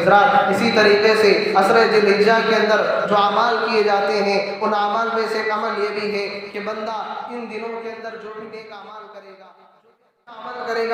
حضرات اسی طریقے سے عشر ذی الحجہ کے اندر جو اعمال کیے جاتے ہیں ان اعمال میں سے ایک عمل یہ بھی ہے کہ بندہ ان دنوں کے اندر جو بھی نیک اعمال کرے گا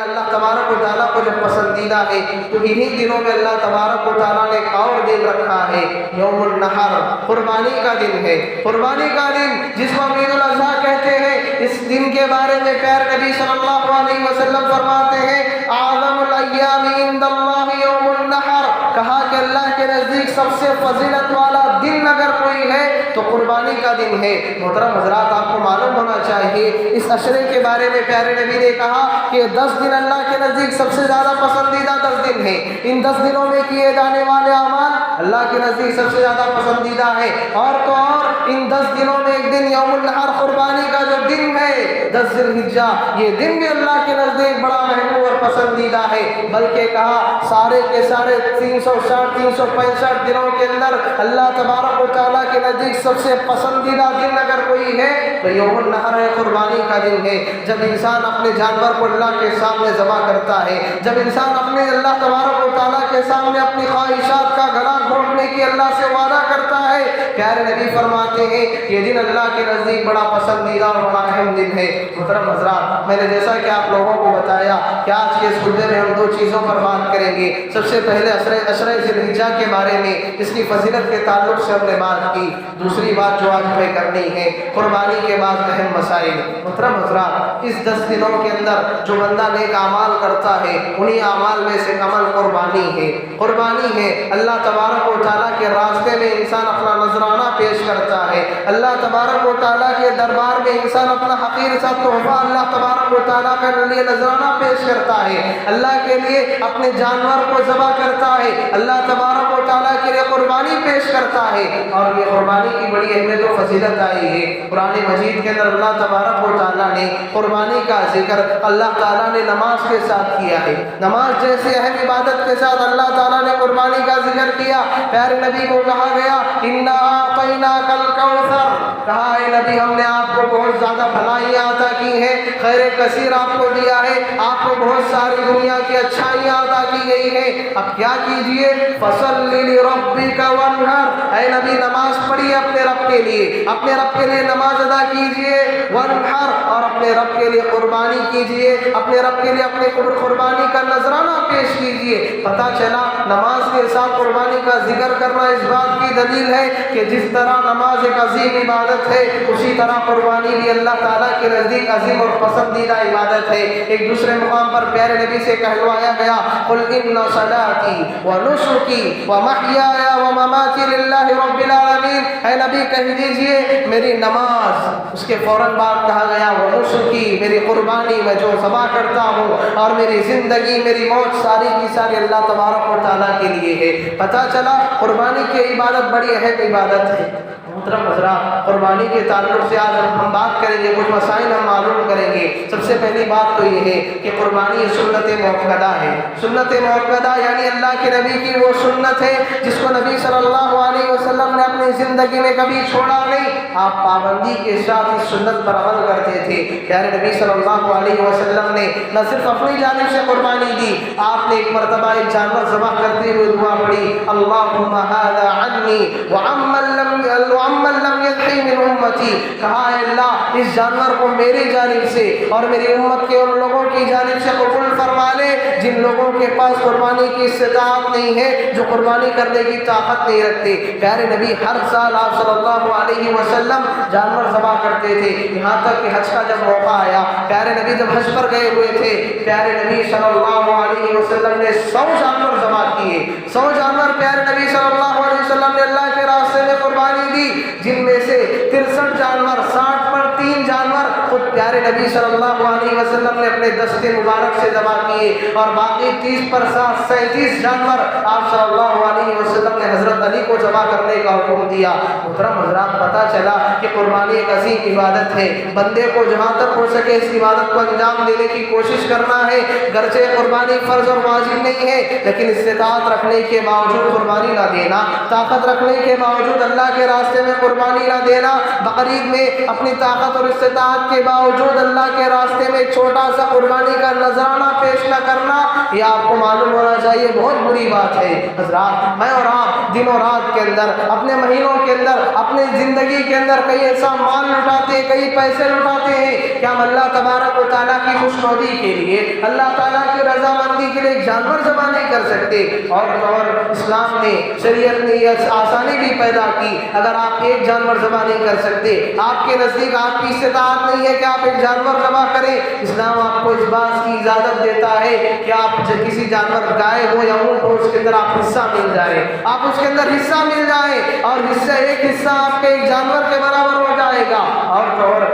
اللہ تبارک و تعالیٰ کو جب پسندیدہ ہے تو انہی دنوں میں اللہ تبارک و تعالیٰ نے ایک اور دن رکھا ہے، یوم النحر، قربانی کا دن ہے۔ قربانی کا دن جس کو عید الاضحیٰ کہتے ہیں، اس دن کے بارے میں پیارے نبی صلی اللہ علیہ وسلم فرماتے ہیں اعظم الایام عند اللہ یوم النحر، کہا کہ اللہ کے نزدیک سب سے فضیلت والا دن اگر کوئی ہے تو قربانی کا دن ہے۔ محترم حضرات، آپ کو معلوم ہونا چاہیے اس عشرے کے بارے میں پیارے نبی نے کہا کہ 10 دن اللہ کے نزدیک سب سے زیادہ پسندیدہ 10 دن ہیں۔ ان 10 دنوں میں کیے جانے والے اعمال اللہ کے نزدیک سب سے زیادہ پسندیدہ ہے، اور تو اور ان 10 دنوں میں ایک دن یوم النحر قربانی کا جو دن ہے 10 ذی الحجہ، یہ دن بھی اللہ کے نزدیک بڑا محبوب اور پسندیدہ ہے۔ بلکہ کہا سارے کے سارے 365 دنوں کے اندر اللہ تبارک و تعالیٰ کے نزدیک سب سے پسندیدہ دن اگر کوئی ہے تو یوم النحر ہے، قربانی کا دن ہے۔ جب انسان اپنے جانور کو اللہ کے سامنے ذبح کرتا ہے، جب انسان اپنے اللہ تبارک و تعالیٰ کے سامنے اپنی خواہشات کا گلا گھونٹنے کی اللہ سے وعدہ کرتا ہے، پیارے نبی فرماتے ہیں یہ دن اللہ کے نزدیک بڑا پسندیدہ اور بڑا اہم دن ہے۔ محترم حضرات، میں نے جیسا کہ آپ لوگوں کو بتایا کہ آج کے اس خطبے میں ہم 2 چیزوں پر بات کریں گے۔ سب سے پہلے عشر ذی الحجہ کے بارے میں، اس کی فضیلت کے تعلق سے ہم نے بات کی۔ دوسری بات جو آج ہمیں کرنی ہے، قربانی کے بعد اہم مسائل۔ محترم حضرات، اس 10 دنوں کے اندر جو بندہ نیک اعمال کرتا ہے انہی اعمال میں سے عمل قربانی ہے۔ قربانی ہے اللہ تبارک و تعالیٰ کے راستے میں انسان اپنا نذرانہ پیش کرتا ہے، اللہ تبارک و تعالیٰ کے دربار میں انسان اپنا حقیر سا تحفہ اللہ تبارک و تعالیٰ کے لیے نذرانہ پیش کرتا ہے، اللہ کے لیے اپنے جانور کو ذبح کرتا ہے، اللہ تبارک و تعالیٰ کے لیے قربانی پیش کرتا ہے۔ اور یہ قربانی کی بڑی اہمیت و فضیلت آئی ہے قرآن مجید کے اندر۔ اللہ تبارک و تعالیٰ نے قربانی کا ذکر اللہ تعالیٰ نے نماز کے ساتھ کیا ہے۔ نماز جیسے اہم عبادت کے ساتھ اللہ تعالیٰ نے قربانی کا ذکر کیا۔ پیارے نبی کو کہا گیا اِنَّا أَعْطَيْنَاكَ الْكَوْثَرَ، کہا اے نبی ہم نے آپ کو بہت زیادہ بھلائیاں عطا کی ہیں، خیر کثیر آپ کو دیا ہے، آپ کو بہت ساری دنیا کی اچھائیاں عطا کی گئی ہیں۔ اب کیا کیجئے، فَصَلِّ لِرَبِّكَ وَانْحَرْ، اے نبی نماز پڑھیے اپنے رب کے لیے، اپنے رب کے لیے نماز ادا کیجئے، وَانْحَرْ، اور اپنے رب کے لیے قربانی کیجئے، اپنے رب کے لیے اپنے قربانی کا نذرانہ پیش کیجئے۔ پتہ چلا نماز کے ساتھ قربانی کا ذکر کرنا اس بات کی دلیل ہے کہ جس طرح نماز ایک عظیم عبادت ہے، اسی طرح قربانی بھی اللہ تعالیٰ کے نزدیک عظیم اور پسندیدہ عبادت ہے۔ ایک دوسرے مقام پر پیارے نبی سے کہلوایا گیا قُلْ إِنَّ صَلَاتِي وَنُسُكِي وَمَحْيَايَ وَمَمَاتِي لِلَّهِ رَبِّ الْعَالَمِينَ، اے نبی کہہ دیجئے میری نماز، اس کے فوراً بعد کہا گیا وَنُسُكِي، میری قربانی میں جو ذبح کرتا ہوں، اور میری زندگی میری موت ساری کی ساری اللہ تبارک و تعالیٰ کے لیے ہے۔ پتہ چلا قربانی کی عبادت بڑی اہم عبادت ہے۔ محترم حضرات، قربانی کے تعلق سے آج ہم بات کریں گے، کچھ مسائل ہم معلوم کریں گے۔ سب سے پہلی بات تو یہ ہے کہ قربانی سنت موقدہ ہے۔ سنت موقدہ یعنی اللہ کے نبی کی وہ سنت ہے جس کو نبی صلی اللہ علیہ وسلم نے اپنی زندگی میں کبھی چھوڑا نہیں، آپ پابندی کے ساتھ اس سنت پر عمل کرتے تھے۔ پیارے نبی صلی اللہ علیہ وسلم نے نہ صرف اپنی جانب سے قربانی دی، آپ نے ایک مرتبہ ایک جانور ذبح کرتے ہوئے دعا پڑھی اللہم ھذا عنی وعمن لم یضحی من امتی، کہا اے اللہ اس جانور کو میری جانب سے اور میری امت کے ان لوگوں کی جانب سے قبول فرما لے جن لوگوں کے پاس قربانی کی استطاعت نہیں ہے، جو قربانی کرنے کی طاقت نہیں رکھتے۔ پیارے نبی ہر سال آپ صلی اللہ علیہ وسلم جانور ذبح کرتے تھے، یہاں تک کہ حج کا جب موقع آیا، پیارے نبی جب حج پر گئے ہوئے تھے، پیارے نبی صلی اللہ علیہ وسلم نے 100 جانور ذبح کیے۔ 100 جانور پیارے نبی صلی اللہ علیہ وسلم نے اللہ کے راستے میں قربانی دی، جن میں سے 63 جانور، 60 پر 3 جانور خود پیارے نبی صلی اللہ علیہ وسلم نے اپنے دست مبارک سے ذبح کیے، اور باقی 30 پر 37 جانور آپ صلی اللہ علیہ وسلم نے حضرت علی کو ذبح کرنے کا حکم دیا۔ محترم حضرات، پتہ چلا کہ قربانی ایک عظیم عبادت ہے۔ بندے کو جہاں تک ہو سکے اس عبادت کو انجام دینے کی کوشش کرنا ہے۔ گرچہ قربانی فرض اور واجب نہیں ہے، لیکن استطاعت رکھنے کے باوجود قربانی نہ دینا، طاقت رکھنے کے باوجود اللہ کے راستے میں قربانی نہ دینا، بقرعید میں اپنی طاقت اور استطاعت کے باوجود اللہ کے راستے میں چھوٹا سا قربانی کا نذرانہ پیش نہ کرنا، یہ آپ کو معلوم ہونا چاہیے بہت بری بات ہے۔ حضرات، میں اور آپ دن و رات کے اندر، اپنے مہینوں کے اندر، اپنے زندگی کے اندر کئی ایسا مال لٹاتے ہیں، کئی پیسے لٹاتے ہیں کہ ہم اللہ تبارک و تعالیٰ کی خوشنودی کے لیے، اللہ تعالیٰ کی رضامندی کے لیے ایک جانور ذبح نہیں کر سکتے۔ اور اسلام نے، شریعت نے یہ آسانی بھی پیدا کی، اگر آپ ایک جانور ذبح نہیں کر سکتے، آپ کے نزدیک آپ کی استطاعت نہیں ہے کہ آپ ایک جانور ذبح کریں، اسلام آپ کو اس بات کی اجازت دیتا ہے کہ آپ کسی جانور، گائے ہو یا اونٹ ہو، اس کے اندر آپ حصہ مل جائے، آپ اس کے اندر حصہ مل جائے، اور حصہ، ایک حصہ آپ کے ایک جانور کے برابر ہو جائے گا۔ اور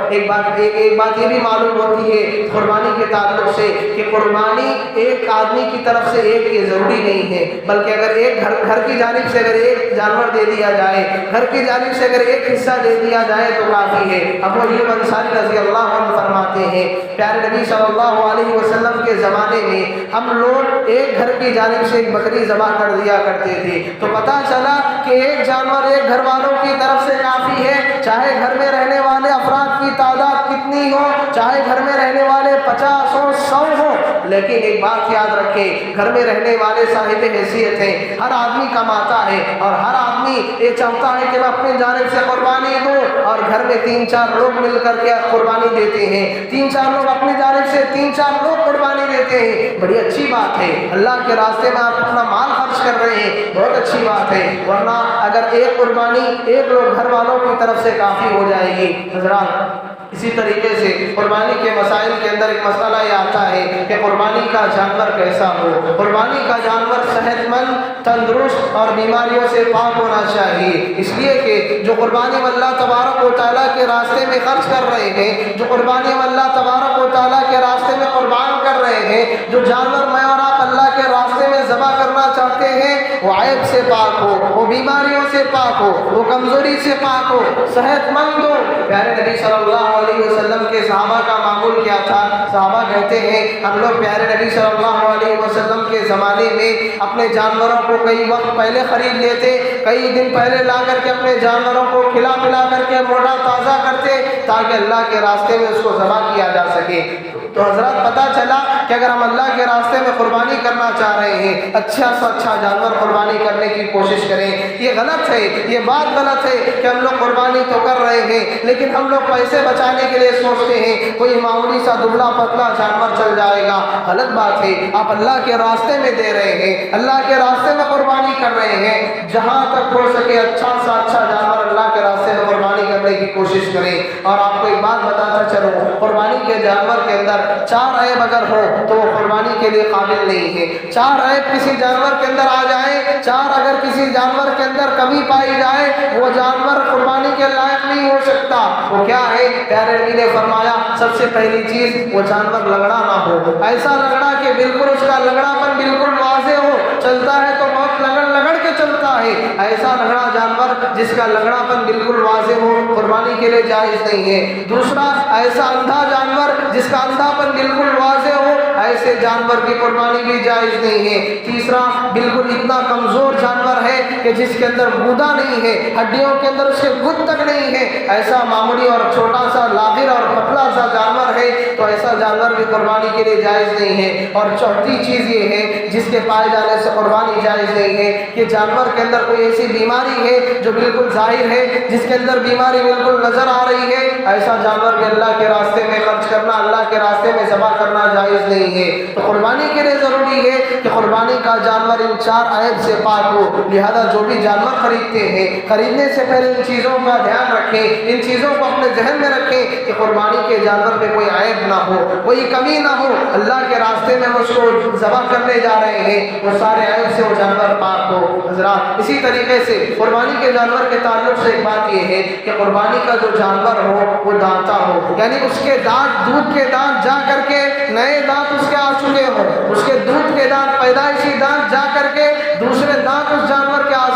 ایک بات یہ بھی معلوم ہوتی ہے قربانی کے تعلق سے کہ قربانی ایک آدمی کی طرف سے ایک یہ ضروری نہیں ہے، بلکہ اگر ایک گھر کی جانب سے اگر ایک جانور دے دیا جائے، گھر کی جانب سے اگر ایک حصہ دے دیا جائے تو کافی ہے۔ ابو ایوب انصاری رضی اللہ عنہ فرماتے ہیں پیارے نبی صلی اللہ علیہ وسلم کے زمانے میں ہم لوگ ایک گھر کی جانب سے ایک بکری ذبح کر دیا کرتے تھے، تو پتہ چلا کہ ایک جانور ایک گھر والوں کی طرف سے کافی ہے، چاہے گھر میں رہنے والے افراد کی تعداد کتنی ہو، چاہے گھر میں رہنے والے 50 ہو 100 ہو، لیکن ایک بات یاد رکھیں، گھر میں رہنے والے صاحب حیثیت ہیں، ہر آدمی کماتا ہے اور ہر آدمی یہ چاہتا ہے کہ میں اپنی جانب سے قربانی دوں، اور گھر میں 3-4 لوگ مل کر کے قربانی دیتے ہیں، 3-4 لوگ اپنی جانب سے 3-4 لوگ قربانی دیتے ہیں، بڑی اچھی بات ہے، اللہ کے راستے میں آپ اپنا مال خرچ کر رہے ہیں، بہت اچھی بات ہے، ورنہ اگر ایک قربانی ایک لوگ گھر والوں کی طرف سے کافی ہو جائے گی۔ حضرات، اسی طریقے سے قربانی کے مسائل کے اندر ایک مسئلہ یہ آتا ہے کہ قربانی کا جانور کیسا ہو۔ قربانی کا جانور صحت مند، تندرست اور بیماریوں سے پاک ہونا چاہیے، اس لیے کہ جو قربانی ہم اللہ تبارک و تعالیٰ کے راستے میں خرچ کر رہے ہیں، جو قربانی ہم اللہ تبارک و تعالیٰ کے راستے میں قربان کر رہے ہیں، جو جانور میں اور آپ اللہ کے راستے میں ذبح کرنا چاہتے ہیں، وہ عیب سے پاک ہو، وہ بیماریوں سے پاک ہو، وہ کمزوری سے پاک ہو، صحت مند ہو۔ پیارے نبی صلی اللہ علیہ وسلم کے صحابہ کا معمول کیا تھا؟ صحابہ کہتے ہیں ہم لوگ پیارے نبی صلی اللہ علیہ وسلم کے زمانے میں اپنے جانوروں کو کئی وقت پہلے خرید لیتے، کئی دن پہلے لا کر کے اپنے جانوروں کو کھلا پلا کر کے موٹا تازہ کرتے تاکہ اللہ کے راستے میں اس کو ذبح کیا جا سکے۔ تو حضرات، پتہ چلا کہ اگر ہم اللہ کے راستے میں قربانی کرنا چاہ رہے ہیں، اچھا سا اچھا جانور قربانی کرنے کی کوشش کریں۔ یہ غلط ہے، یہ بات غلط ہے کہ ہم لوگ قربانی تو کر رہے ہیں لیکن ہم لوگ پیسے بچانے کے لیے سوچتے ہیں کوئی معمولی سا دبلا پتلا جانور چل جائے گا۔ غلط بات ہے، آپ اللہ کے راستے میں دے رہے ہیں، اللہ کے راستے میں قربانی کر رہے ہیں، جہاں تک ہو سکے اچھا سا اچھا جانور اللہ کے راستے میں قربانی کرنے کی کوشش کریں۔ اور آپ کو ایک بات بتاتا چلوں، قربانی کے جانور کے اندر 4 عیب اگر ہو تو وہ قربانی کے لیے قابل نہیں ہے۔ 4 عیب کسی جانور کے اندر آ جائیں، 4 اگر کسی جانور کے اندر کمی پائی جائے، وہ جانور قربانی کے لائق نہیں ہو سکتا۔ وہ کیا ہے؟ پیارے نبی نے فرمایا سب سے پہلی چیز، وہ جانور لنگڑا نہ ہو، ایسا لنگڑا کہ بالکل اس کا لنگڑا پن بالکل واضح ہو، چلتا ہے تو بہت لگڑ کے چلتا ہے، ایسا لنگڑا جانور جس کا لنگڑا پن بالکل واضح ہو قربانی کے لیے جائز نہیں ہے۔ دوسرا، ایسا اندھا جانور جس کا اندھا پن بالکل واضح ہو، ایسے جانور کی قربانی بھی جائز نہیں ہے۔ تیسرا، بالکل اتنا کمزور جانور ہے کہ جس کے اندر گودا نہیں ہے، ہڈیوں کے اندر اس کے گد تک نہیں ہے، ایسا معمولی اور چھوٹا سا لاغر اور پتلا سا جانور ہے تو ایسا جانور بھی قربانی کے لیے جائز نہیں ہے۔ اور چوتھی چیز یہ ہے جس کے پائے جانے سے قربانی جائز نہیں ہے کہ جانور کے اندر کوئی ایسی بیماری ہے جو بالکل ظاہر ہے، جس کے اندر بیماری بالکل نظر آ رہی ہے، ایسا جانور بھی اللہ کے راستے میں خرچ کرنا، اللہ کے راستے میں ذبح کرنا جائز نہیں ہے۔ تو قربانی کے لیے ضروری ہے کہ قربانی کا جانور ان 4 عیب سے پاک ہو۔ لہذا جو بھی جانور خریدتے ہیں، خریدنے سے پہلے ان چیزوں کا دھیان رکھیں، ان چیزوں کو اپنے ذہن میں رکھیں کہ قربانی کے جانور میں کوئی عیب نہ ہو، کوئی کمی نہ ہو، اللہ کے راستے میں ہم اس کو ذبح کرنے جا رہے ہیں، وہ سارے عیب سے وہ جانور پاک ہو۔ حضرات، اسی طریقے سے قربانی کے جانور کے تعلق سے ایک بات یہ ہے کہ قربانی کا جو جانور ہو وہ دانتا ہو، یعنی اس کے دانت، دودھ کے دانت جا کر کے نئے دانت اس کے آ چکے ہوں، اس کے دودھ کے دانت، پیدائشی دانت جا کر کے دوسرے دانت اس جانور کے آ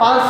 5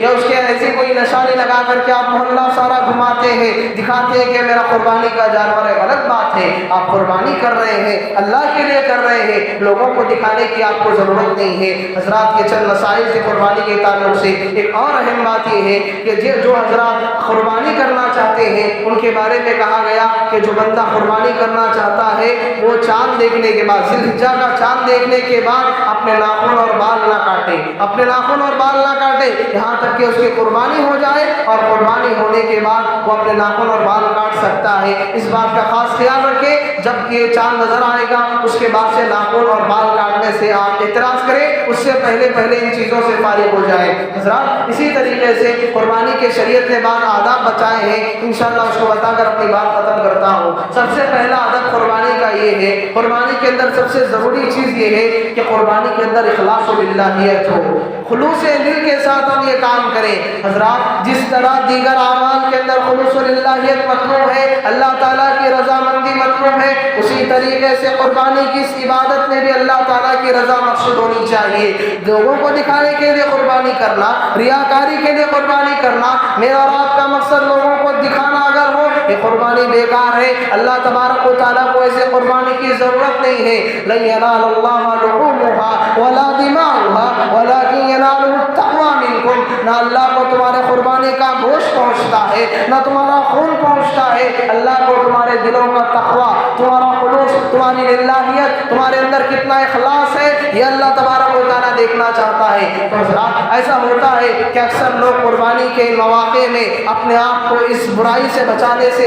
یا اس کے ایسی کوئی نشانی لگا کر کے آپ محلہ سارا گھماتے ہیں، دکھاتے ہیں کہ میرا قربانی کا جانور ہے، غلط بات ہے۔ آپ قربانی کر رہے ہیں، اللہ کے لیے کر رہے ہیں، لوگوں کو دکھانے کی آپ کو ضرورت نہیں ہے۔ حضرات یہ چند مسائل سے قربانی کے تعلق سے ایک اور اہم بات یہ ہے کہ جو حضرات قربانی کرنا چاہتے ہیں ان کے بارے میں کہا گیا کہ جو بندہ قربانی کرنا چاہتا ہے وہ چاند دیکھنے کے بعد، ذی الحجہ کا چاند دیکھنے کے بعد اپنے ناخن اور بال نہ کاٹے، اپنے ناخن اور بال نہ کاٹے یہاں تک کہ اس کی قربانی ہو جائے، اور قربانی ہونے کے بعد وہ اپنے ناخن اور بال کاٹ سکتا ہے۔ اس بات کا خاص خیال رکھیں، جب یہ چاند نظر آئے گا اس کے بعد سے ناخن اور بال کاٹنے سے آپ اعتراض کریں، اس سے پہلے ان چیزوں سے فارغ ہو جائیں۔ حضرات اسی طریقے سے قربانی کے شریعت نے بعض آداب بتائے ہیں، انشاءاللہ اس کو بتا کر اپنی بات ختم کرتا ہوں۔ سب سے پہلا ادب قربانی کا یہ ہے، قربانی کے اندر سب سے ضروری چیز یہ ہے کہ قربانی کے اندر اخلاص للہیت ہو، خلوص دل کے ساتھ ہم یہ کام کریں۔ حضرات جس طرح دیگر اعمال کے اندر خلوص للہیت مطلوب ہے، اللہ تعالیٰ کی رضامندی مطلوب ہے، اسی طریقے سے قربانی کی اس عبادت میں بھی اللہ تعالیٰ کی رضا مقصود ہونی چاہیے۔ لوگوں کو دکھانے کے لیے قربانی کرنا، ریاکاری کے لیے قربانی کرنا، میرا اور آپ کا مقصد لوگوں کو دکھانا اگر ہو، یہ قربانی بیکار ہے۔ اللہ تبارک و تعالیٰ کو ایسے قربانی کی ضرورت نہیں ہے۔ لن ینال اللہ لحومها ولا دماؤها ولکن ینالہ التقوی منکم، نہ اللہ کو تمہارے قربانی کا گوشت پہنچتا ہے نہ تمہارا خون پہنچتا ہے، اللہ کو تمہارے دلوں کا تقوی، تمہارا خلوص، تمہاری للہیت، تمہارے اندر کتنا اخلاص ہے، یہ اللہ تبارک و تعالیٰ دیکھنا چاہتا ہے۔ تو حضرات ایسا ہوتا ہے کہ اکثر لوگ قربانی کے مواقع میں اپنے آپ کو اس برائی سے بچانے سے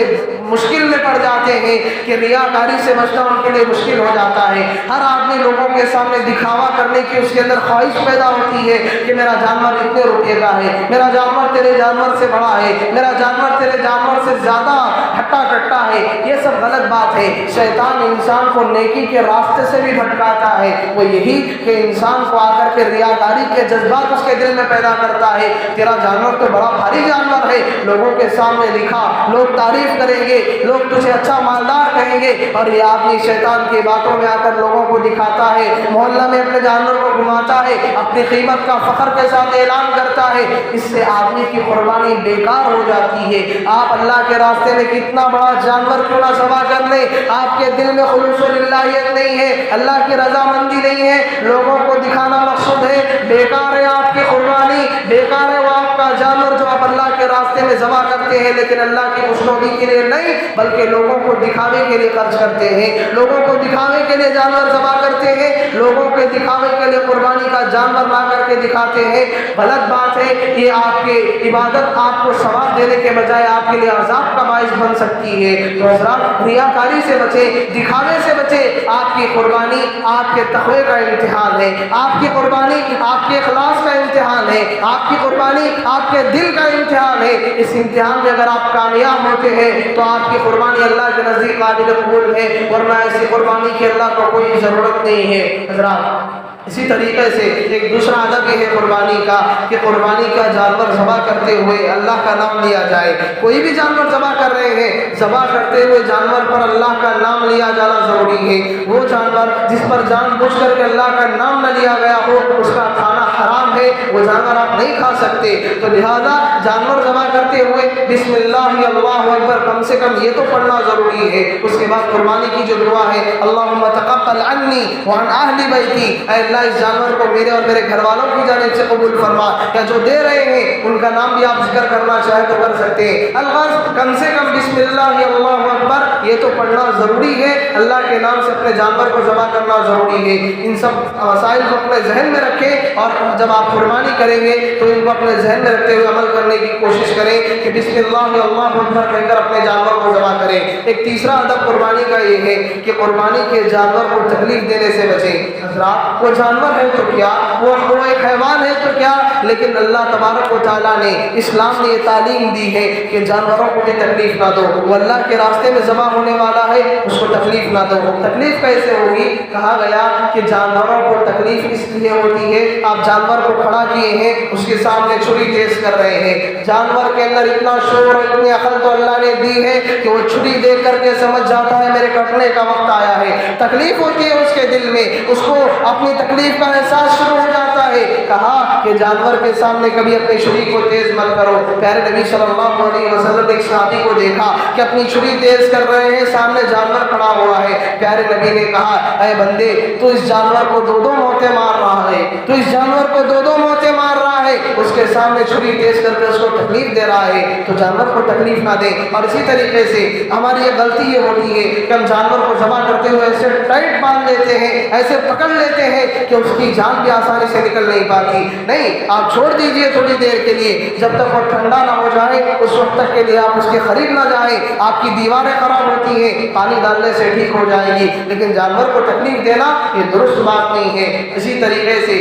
مشکل میں پڑ جاتے ہیں کہ ریاکاری سے بچنا ان کے لیے مشکل ہو جاتا ہے۔ ہر آدمی لوگوں کے سامنے دکھاوا کرنے کی اس کے اندر خواہش پیدا ہوتی ہے کہ میرا جانور اتنے روپے کا ہے، میرا جانور تیرے جانور سے بڑا ہے، میرا جانور تیرے جانور سے زیادہ ہٹا کٹا ہے۔ یہ سب غلط بات ہے۔ شیطان انسان کو نیکی کے راستے سے بھی بھٹکاتا ہے، وہ یہی کہ انسان کو آ کر کے ریاکاری کے جذبات اس کے دل میں پیدا کرتا ہے۔ تیرا جانور تو بڑا بھاری جانور ہے، لوگوں کے سامنے دکھا، لوگ تعریف کریں گے، لوگ تجھے اچھا مالدار کہیں گے، اور یہ آدمی شیطان کی باتوں میں آ کر لوگوں کو دکھاتا ہے، محلہ میں اپنے جانور کو گھماتا ہے، اپنی قیمت کا فخر کے ساتھ اعلان کرتا ہے۔ اس سے آدمی کی قربانی بیکار ہو جاتی ہے۔ آپ اللہ کے راستے میں کتنا بڑا جانور کیوں نہ ذبح کر لیں، آپ کے دل میں خلوص للہیت نہیں ہے، اللہ کی رضامندی نہیں ہے، لوگوں کو دکھانا مقصود ہے، بیکار ہے آپ کی قربانی، بیکار ہے وہ آپ کا جانور جو آپ اللہ کے راستے میں ذبح کرتے ہیں، لیکن اللہ کی خوشنودی کے لیے نہیں بلکہ لوگوں کو دکھاوے کے لیے خرچ کرتے ہیں، لوگوں کو دکھاوے کے لیے جانور ذبح کرتے ہیں، لوگوں کے دکھاوے کے لیے قربانی کا جانور لا کر کے دکھاتے ہیں۔ غلط بات ہے، یہ آپ کے عبادت آپ کو ثواب دینے کے بجائے آپ کے لیے عذاب کا باعث بن سکتی ہے۔ تو حضرات ریاکاری سے بچیں، دکھاوے سے بچیں۔ آپ کی قربانی آپ کے تقوی کا امتحان ہے، آپ کی قربانی آپ کے اخلاص کا امتحان ہے، آپ کی قربانی آپ کے دل کا امتحان ہے۔ اس امتحان میں اگر آپ کامیاب ہوتے ہیں تو آپ کی قربانی اللہ کے نزدیک قابل قبول ہے، ورنہ ایسی قربانی کی اللہ کو کوئی ضرورت نہیں ہے۔ حضرات اسی طریقے سے ایک دوسرا ادب یہ ہے قربانی کا کہ قربانی کا جانور ذبح کرتے ہوئے اللہ کا نام لیا جائے۔ کوئی بھی جانور ذبح کر رہے ہیں، ذبح کرتے ہوئے جانور پر اللہ کا نام لیا جانا ضروری ہے۔ وہ جانور جس پر جان بوجھ کر کے اللہ کا نام نہ لیا گیا ہو اس کا کھانا حرام ہے، وہ جانور آپ نہیں کھا سکتے۔ تو لہذا جانور ذبح کرتے ہوئے بسم اللہ اللہ اکبر کم سے کم یہ تو پڑھنا ضروری ہے۔ اس کے بعد قربانی کی جو دعا ہے اللہم تقبل عنی وعن اہل بیتی، اے اللہ اس جانور کو میرے اور میرے گھر والوں کی جانب سے قبول فرما، یا جو دے رہے ہیں ان کا نام بھی آپ ذکر کرنا چاہے تو کر سکتے ہیں۔ الغرض کم سے کم بسم اللہ اللہ اکبر یہ تو پڑھنا ضروری ہے، اللہ کے نام سے اپنے جانور کو ذبح کرنا ضروری ہے۔ ان سب مسائل کو اپنے ذہن میں رکھیں، اور جب آپ قربانی کریں گے تو ان کو اپنے ذہن میں رکھتے ہوئے عمل کرنے کی کوشش کریں کہ بسم اللہ اللہ اکبر کہہ کر اپنے جانور کو ذبح کریں۔ ایک تیسرا ادب قربانی کا یہ ہے کہ قربانی کے جانور کو تکلیف دینے سے بچیں۔ حضرات وہ جانور ہے تو کیا، وہ ایک حیوان ہے تو کیا، لیکن اللہ تبارک و تعالیٰ نے اسلام نے یہ تعلیم دی ہے کہ جانوروں کو بھی تکلیف نہ دو، وہ اللہ کے راستے میں ذبح ہونے والا ہے، اس کو تکلیف نہ دو۔ تکلیف کیسے ہوگی؟ کہا گیا کہ جانوروں کو تکلیف اس لیے ہوتی ہے، آپ جانور کو کھڑا کیے ہیں، اس کے سامنے چھری تیز کر رہے ہیں، جانور کے اندر اتنا شور اور اتنی عقل تو اللہ نے دی ہے کہ وہ چھری دیکھ کر کے سمجھ جاتا ہے میرے کٹنے کا وقت آیا ہے۔ تکلیف ہوتی ہے اس کے دل میں، اس کو اپنی تکلیف کا احساس شروع ہو جاتا ہے۔ کہا کہ جانور کے سامنے کبھی اپنی چھری کو تیز مت کرو۔ پیارے نبی صلی اللہ علیہ وسلم نے ایک صحابی کو دیکھا کہ اپنی چھری تیز کر رہے ہیں، سامنے جانور کھڑا ہوا ہے۔ پیارے نبی نے کہا اے بندے تو اس جانور کو دو موتیں مار رہا ہے، تو اس جانور کو دو موتیں مار رہا ہے، اس کے سامنے چھری تیز کر کے اس کو تکلیف دے رہا ہے، تو جانور کو تکلیف نہ دے۔ اور اسی طریقے سے ہماری یہ غلطی یہ ہوتی ہے کہ ہم جانور کو ذبح کرتے ہوئے ایسے ٹائٹ باندھ لیتے ہیں، ایسے پکڑ لیتے ہیں کہ اس کی جان بھی آسانی سے نکل نہیں پاتی۔ نہیں، آپ چھوڑ دیجئے تھوڑی دیر کے لیے، جب تک وہ ٹھنڈا نہ ہو جائے اس وقت تک کے لیے آپ اس کے قریب نہ جائیں۔ آپ کی دیواریں خراب ہوتی ہیں، پانی ڈالنے سے ٹھیک ہو جائے گی، لیکن جانور کو تکلیف دینا یہ درست بات نہیں ہے۔ اسی طریقے سے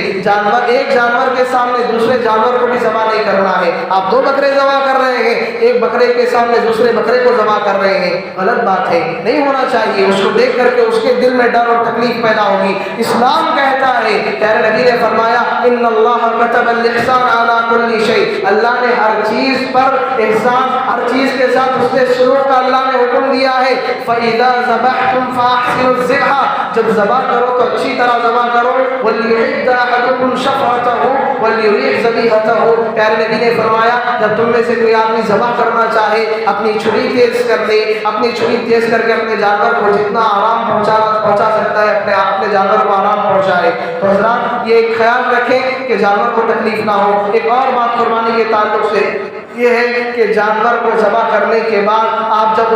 ایک جانور کے سامنے دوسرے جانور کو بھی ذبح نہیں کرنا ہے۔ آپ دو بکرے ذبح کر رہے ہیں، ایک بکرے کے سامنے دوسرے بکرے کو ذبح کر رہے ہیں، غلط بات ہے، نہیں ہونا چاہیے۔ اس کو دیکھ کر کے اس کے دل میں ڈر اور تکلیف پیدا ہوگی۔ اسلام کہتا ہے، پیارے نبی نے فرمایا ان اللہ کتب الاحسان علی کل شیء، اللہ نے ہر چیز پر احسان، ہر چیز کے ساتھ اس نے سلوک کا اللہ نے حکم دیا ہے۔ فاذا ذبحتم فاحسنوا الذبح، جب ذبح کرو تو اچھی طرح ذبح کرو۔ وليحد احدكم شفرته وليريح ذبيحته، پیارے نبی نے فرمایا جب تم میں سے کوئی آدمی ذبح کرنا چاہے اپنی چھری تیز کر دے، اپنی چھری تیز کر کے اپنے جانور کو جتنا آرام پہنچا سکتا ہے اپنے جانور کو آرام پہنچائے۔ تو حضرات یہ ایک خیال رکھیں کہ جانور کو تکلیف نہ ہو۔ ایک اور بات قربانی کے تعلق سے یہ ہے کہ جانور کو ذبح کرنے کے بعد آپ جب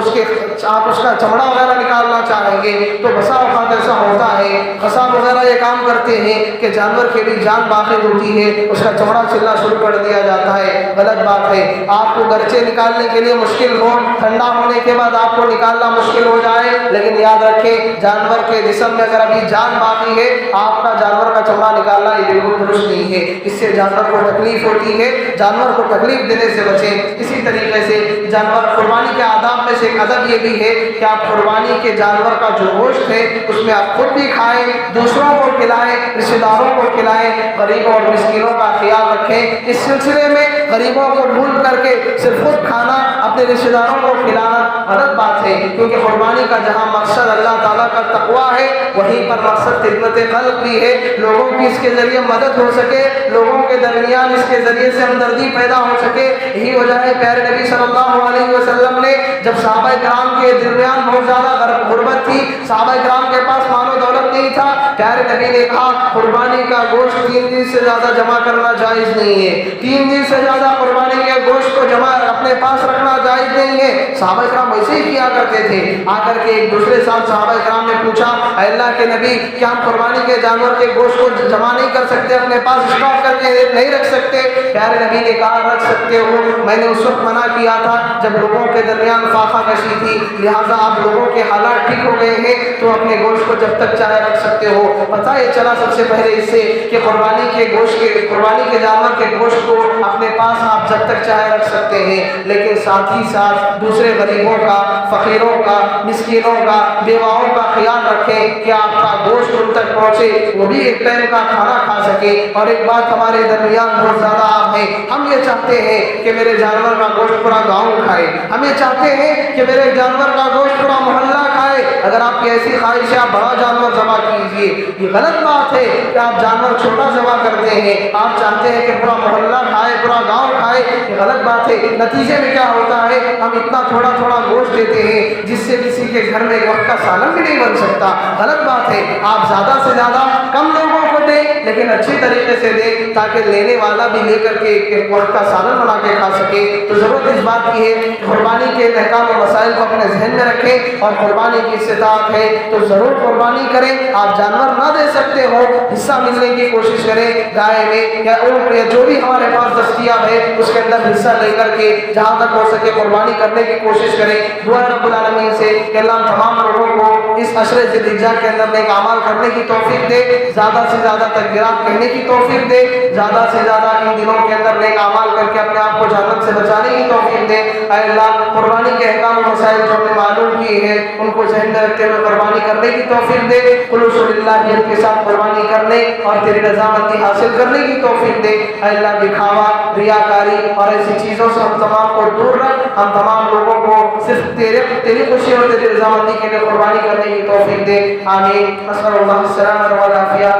آپ اس کا چمڑا وغیرہ نکالنا چاہیں گے تو بسا اوقات ایسا ہوتا ہے، قصاب وغیرہ یہ کام کرتے ہیں کہ جانور کے بھی جان باقی ہوتی ہے، اس کا چمڑا چھلنا شروع کر دیا جاتا ہے، غلط بات ہے۔ آپ کو گرچہ نکالنے کے لیے مشکل ہو، ٹھنڈا ہونے کے بعد آپ کو نکالنا مشکل ہو جائے، لیکن یاد رکھیں جانور کے جسم میں اگر ابھی جان باقی ہے آپ کا جانور کا چمڑا نکالنا یہ بالکل درست نہیں ہے، اس سے جانور کو تکلیف ہوتی ہے، جانور کو تکلیف دینے سے بچیں۔ اسی طریقے سے جانور قربانی کے آداب میں سے ایک ادب یہ بھی ہے کہ آپ قربانی کے جانور کا جو گوشت ہے اس میں آپ خود بھی کھائیں، دوسروں کو کھلائیں، رشتہ داروں کو کھلائیں، غریبوں اور مسکینوں کا خیال رکھیں۔ اس سلسلے میں غریبوں کو بھول کر کے صرف خود کھانا، اپنے رشتہ داروں کو کھلانا غلط بات ہے، کیونکہ قربانی کا جہاں مقصد اللہ تعالیٰ کا تقویٰ ہے وہیں پر مقصد خدمت خلق بھی ہے، لوگوں کی اس کے ذریعے مدد ہو سکے، لوگوں کے درمیان اس کے ذریعے سے ہمدردی پیدا ہو سکے۔ یہی وجہ ہے پیارے نبی صلی اللہ علیہ وسلم نے جب صحابہ کرام کے درمیان بہت زیادہ غربت تھی، صحابہ کرام کے پاس مال و دولت نہیں تھا، پیارے نبی نے کہا قربانی کا گوشت 3 دن سے زیادہ جمع کرنا جائز نہیں ہے، 3 دن سے زیادہ قربانی کے گوشت کو جمع اپنے پاس رکھنا جائز نہیں ہے۔ صحابہ کرام ویسے ہی کیا کرتے تھے۔ آ کر کے ایک دوسرے سال صحابہ کرام نے پوچھا اے اللہ کے نبی کیا ہم قربانی کے جانور کے گوشت کو جمع نہیں کر سکتے، اپنے پاس اسٹاک کر کے نہیں رکھ سکتے؟ پیارے نبی نے کہا رکھ سکتے ہو، میں نے اس وقت منع کیا تھا جب لوگوں کے درمیان فاقہ کشی تھی، لہٰذا آپ لوگوں کے حالات ٹھیک ہو گئے ہیں تو اپنے گوشت کو جب تک چاہے رکھ سکتے ہو۔ پتہ یہ چلا سب سے پہلے اس سے کہ قربانی کے جانور کے گوشت کو اپنے پاس آپ جب تک چاہے رکھ سکتے ہیں، لیکن ساتھ ہی ساتھ دوسرے غریبوں کا، فقیروں کا، مسکینوں کا، بیواؤں کا خیال رکھیں کہ آپ کا گوشت ان تک پہنچے، وہ بھی ایک ٹائم کا کھانا کھا سکے۔ اور ایک بات ہمارے درمیان بہت زیادہ عام ہے، ہم یہ چاہتے ہیں کہ میرے جانور کا گوشت پورا گاؤں کھائے، ہم یہ چاہتے ہیں کہ میرے جانور کا گوشت پورا محلہ کھائے۔ اگر آپ کی ایسی خواہش ہے آپ بڑا جانور ذبح کیجیے، یہ غلط بات ہے کہ آپ جانور چھوٹا ذبح کرتے ہیں، آپ چاہتے ہیں کہ پورا محلہ کھائے، پورا گاؤں کھائے، یہ غلط بات ہے۔ نتیجے میں کیا ہوتا ہے ہم اتنا تھوڑا تھوڑا گوشت دیتے ہیں جس سے کسی کے گھر میں ایک وقت کا سالن بھی نہیں بن سکتا، غلط بات ہے۔ آپ زیادہ سے زیادہ کم لوگوں کو دیں لیکن اچھی طریقے سے دیں تاکہ لینے والا بھی لے کر کے ایک وقت کا سالن بنا کے کھا سکے۔ تو ضرورت اس بات کی ہے کہ قربانی کے احکام و مسائل کو اپنے ذہن میں رکھیں، اور قربانی کی استطاعت ہے تو ضرور قربانی کریں۔ آپ جانور نہ دے سکتے ہو حصہ ملنے کی کوشش کریں، گائے میں یا اونٹ یا جو بھی ہمارے پاس دستیاب ہے اس کے اندر حصہ لے کر کے جہاں تک ہو سکے قربانی کرنے کی کوشش کریں۔ دعا رب العالمین سے کہ اللہ ہم تمام لوگوں کو اس عشر ذی الحجہ کے اندر نیک اعمال کرنے کی توفیق دے، زیادہ سے زیادہ تکبیرات کہنے کی توفیق دے، زیادہ سے زیادہ ان دنوں کے اندر نیک اعمال کر کے اپنے آپ کو جہنم سے بچانے کی توفیق دے۔ اے اللہ قربانی کے احکام و مسائل جو ہم نے معلوم کیے ہیں ان کو ذہن میں رکھتے ہوئے قربانی کرنے کی توفیق دے، خلوص للہ کے ساتھ قربانی کرنے اور تیری رضامندی حاصل کرنے کی توفیق دے۔ اے اللہ دکھاوا، ریاکاری اور ایسی چیزوں سے ہم تمام کو دور رکھ، ہم تمام لوگوں کو صرف تیری خوشی اور تیری رضامندی کے لیے قربانی کرنے کی توفیق دے، آمین۔ اسأل اللہ السلامۃ والعافیہ۔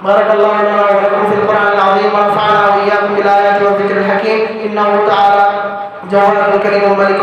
بارک اللہ لنا و لکم فی القرآن العظیم إنه تعالى جواد كريم ملك